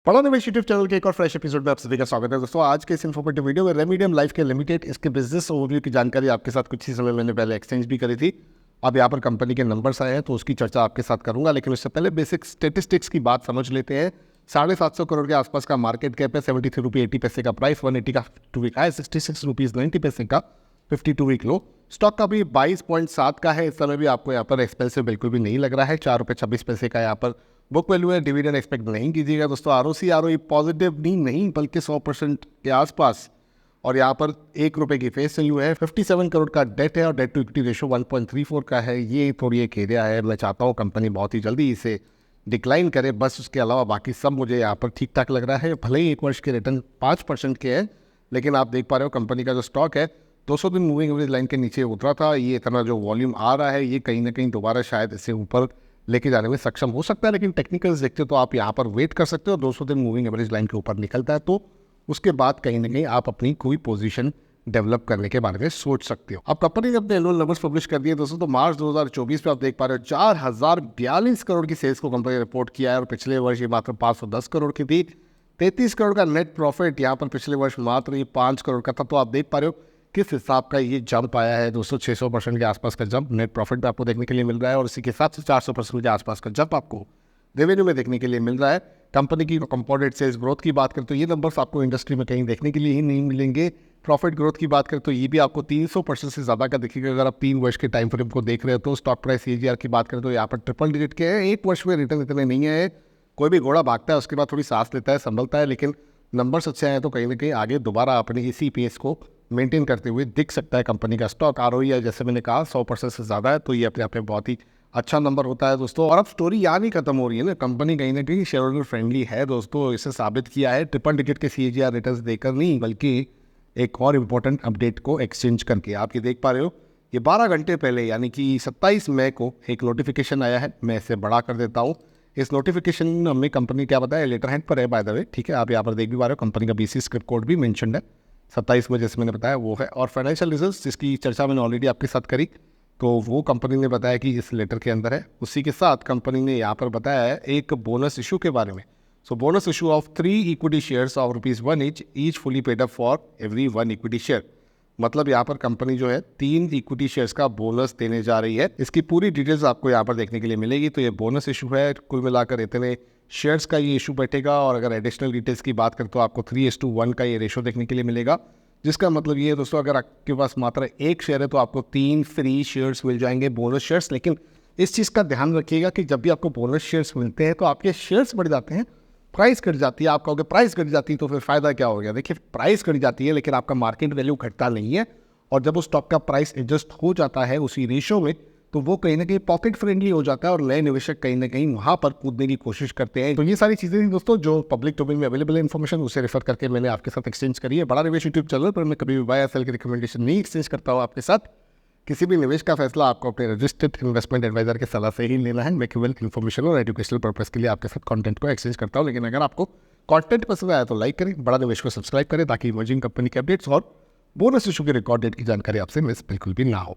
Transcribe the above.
बड़ा निवेश YouTube channel के एक और फ्रेश एपिसोड में आप सभी का स्वागत है दोस्तों। आज के इस इन्फॉर्मेटिव वीडियो में रेमेडियम लाइफ के लिमिटेड इसके बिजनेस ओवरव्यू की जानकारी आपके साथ कुछ ही समय मैंने पहले एक्सचेंज भी करी थी। अब यहाँ पर कंपनी के नंबर्स आए हैं तो उसकी चर्चा आपके साथ करूंगा, लेकिन उससे पहले बेसिक स्टेटिस्टिक्स की बात समझ लेते हैं। 750 करोड़ के आसपास का मार्केट कैप है, 73 रुपये 80 पैसे का प्राइस, 180 का 2 वीक हाई, 66 रुपीज़ 90 पैसे का 52 वीक लो। स्टॉक का भी 22.7 का है। इस समय भी आपको यहाँ पर एक्सपेंसिव बिल्कुल भी नहीं लग रहा है। 4 रुपये 26 पैसे का यहाँ पर बुक वैल्यू है। डिविडेंड एक्सपेक्ट नहीं कीजिएगा दोस्तों। आरओसी आरओई पॉजिटिव नहीं बल्कि 100% के आसपास, और यहाँ पर 1 रुपये की फेस वैल्यू है। 57 करोड़ का डेट है और डेट टू इक्विटी रेशो 1.34 का है। ये थोड़ी एक एरिया है, मैं चाहता हूँ कंपनी बहुत ही जल्दी इसे डिक्लाइन करे, बस उसके अलावा बाकी सब मुझे यहाँ पर ठीक ठाक लग रहा है। भले ही 1 वर्ष के रिटर्न 5% के हैं, लेकिन आप देख पा रहे हो कंपनी का जो स्टॉक है 200 दिन मूविंग एवरेज लाइन के नीचे उतरा था। ये इतना जो वॉल्यूम आ रहा है ये कहीं ना कहीं दोबारा शायद इसे ऊपर लेके जाने में सक्षम हो सकता है, लेकिन टेक्निकल्स देखते हो तो आप यहाँ पर वेट कर सकते हो। 200 दिन मूविंग एवरेज लाइन के ऊपर निकलता है तो उसके बाद कहीं ना कहीं आप अपनी कोई पोजीशन डेवलप करने के बारे में सोच सकते हो। अब कंपनी ने अपने एनुअल नंबर्स पब्लिश कर दिए दोस्तों। तो मार्च 2024 में आप देख पा रहे हो 4042 करोड़ की सेल्स को कंपनी ने रिपोर्ट किया है और पिछले वर्ष ये मात्र 510 करोड़ की थी। 33 करोड़ का नेट प्रॉफिट यहाँ पर पिछले वर्ष मात्र ये 5 करोड़ का था। तो आप देख पा रहे हो किस हिसाब का ये जंप आया है दोस्तों। 600% के आसपास का जंप नेट प्रॉफिट में आपको देखने के लिए मिल रहा है और इसी के साथ से 400% के आसपास का जंप आपको रेवेन्यू में देखने के लिए मिल रहा है। कंपनी की कंपाउंडेड सेल्स ग्रोथ की बात करें तो ये नंबर्स आपको इंडस्ट्री में कहीं देखने के लिए ही नहीं मिलेंगे। प्रॉफिट ग्रोथ की बात करें तो ये भी आपको 300% से ज़्यादा का दिखेगा अगर आप 3 वर्ष के टाइम फ्रेम को देख रहे हो। तो स्टॉक प्राइस AGR की बात करें तो यहाँ पर ट्रिपल डिजिट के हैं। 1 वर्ष में रिटर्न इतने नहीं है। कोई भी घोड़ा भागता है उसके बाद थोड़ी सांस लेता है, संभलता है, लेकिन नंबर्स अच्छे आए तो कहीं ना कहीं आगे दोबारा अपने इसी पेस को मेंटेन करते हुए दिख सकता है कंपनी का स्टॉक। ROE जैसे मैंने कहा 100% से ज़्यादा है, तो ये अपने आप में बहुत ही अच्छा नंबर होता है दोस्तों। और अब स्टोरी यहाँ नहीं खत्म हो रही है ना, कंपनी कहीं ना कहीं शेयर होल्डर फ्रेंडली है दोस्तों। इसे साबित किया है ट्रिपल डिजिट के CAGR रिटर्न्स देकर नहीं, बल्कि एक और इम्पोर्टेंट अपडेट को एक्सचेंज करके। आप ये देख पा रहे हो ये 12 घंटे पहले यानी कि 27 मई को एक नोटिफिकेशन आया है। मैं इसे बड़ा कर देता हूँ। इस नोटिफिकेशन में कंपनी क्या बताया, लेटर हैंड पर है बाय द वे, ठीक है। आप यहाँ पर देख भी पा रहे हो कंपनी का BC स्क्रिप्ट कोड भी मेंशन्ड है। 27 में जैसे मैंने बताया वो है। और फाइनेंशियल रिजल्ट्स जिसकी चर्चा मैंने ऑलरेडी आपके साथ करी, तो वो कंपनी ने बताया कि इस लेटर के अंदर है। उसी के साथ कंपनी ने यहाँ पर बताया है एक बोनस इशू के बारे में। सो bonus issue of 3 equity shares of ₹1 each fully paid up for every 1 equity share. मतलब यहाँ पर कंपनी जो है 3 इक्विटी शेयर्स का बोनस देने जा रही है। इसकी पूरी डिटेल्स आपको यहाँ पर देखने के लिए मिलेगी। तो ये बोनस इशू है, कुल मिलाकर इतने शेयर्स का ये इशू बैठेगा। और अगर एडिशनल डिटेल्स की बात करें तो आपको 3:1 का ये रेशो देखने के लिए मिलेगा, जिसका मतलब ये है दोस्तों अगर आपके पास मात्र 1 शेयर है तो आपको 3 फ्री शेयर्स मिल जाएंगे, बोनस शेयर्स। लेकिन इस चीज़ का ध्यान रखिएगा कि जब भी आपको बोनस शेयर्स मिलते हैं तो आपके शेयर्स बढ़ जाते हैं, प्राइस घट जाती है। आप कहोगे प्राइस घट जाती है तो फिर फ़ायदा क्या हो गया। देखिए प्राइस घट जाती है लेकिन आपका मार्केट वैल्यू घटता नहीं है। और जब उस स्टॉक का प्राइस एडजस्ट हो जाता है उसी रेशो में, तो वो कहीं ना कहीं पॉकेट फ्रेंडली हो जाता है और नए निवेशक कहीं ना कहीं वहाँ पर कूदने की कोशिश करते हैं। तो ये सारी चीज़ें थी दोस्तों जो पब्लिक डोमेन में अवेलेबल है इन्फॉर्मेशन, उसे रेफर करके मैंने आपके साथ एक्सचेंज करी है। बड़ा निवेश यूट्यूब चैनल पर मैं कभी भी बाय या सेल की रिकमेंडेशन नहीं एक्सचेंज करता हूँ आपके साथ। किसी भी निवेश का फैसला आपको अपने रजिस्टर्ड इन्वेस्टमेंट एडवाइजर की सलाह से ही लेना है। मैं केवल इन्फॉर्मेशन और एजुकेशनल पर्पस के लिए आपके साथ कंटेंट को एक्सचेंज करता हूँ। लेकिन अगर आपको कंटेंट पसंद आया तो लाइक करें, बड़ा निवेश को सब्सक्राइब करें ताकि इमर्जिंग कंपनी के अपडेट्स और बोनस इशू के रिकॉर्ड डेट की जानकारी आपसे मिस बिल्कुल भी ना हो।